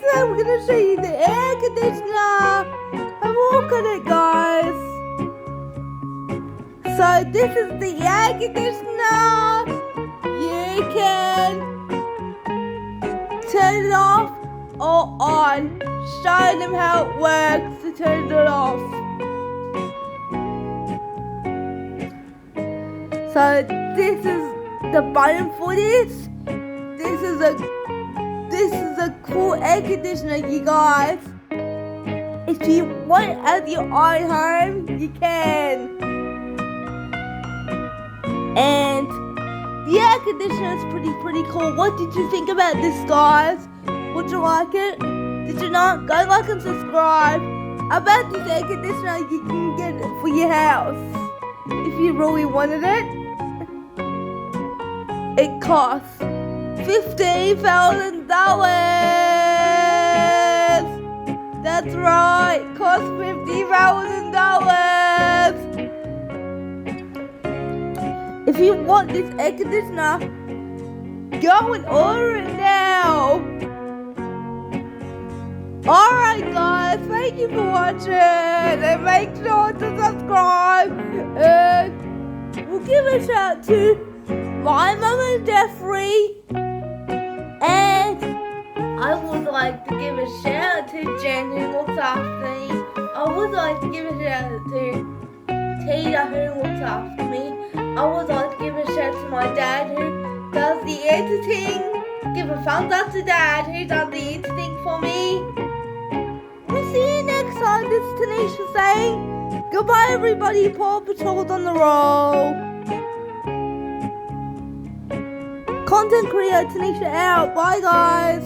today we're gonna show you the air conditioner. Have a look at it, guys. So this is the air conditioner. You can turn it off or on. Show them how it works to turn it off. So this is the button for this. This is a cool air conditioner, you guys. If you want it at your own home, you can. And the air conditioner is pretty cool. What did you think about this, guys? Would you like it? Did you not? Go like and subscribe. About this air conditioner, you can get it for your house if you really wanted it. It costs $15,000. That's right, costs $50,000. If you want this air conditioner, go and order it now. Alright guys, thank you for watching, and make sure to subscribe. And we'll give a shout out to my mum and Jeffrey. And I would like to give a shout out to Jen who looks after me. I would like to give a shout out to Tina who looks after me. I would like to give a shout out to my dad who does the editing. Give a thumbs up to Dad who does the editing for me. We'll see you next time. This is Taneasha saying goodbye everybody. Paw Patrol's on the roll. Content creator Taneasha out. Bye guys.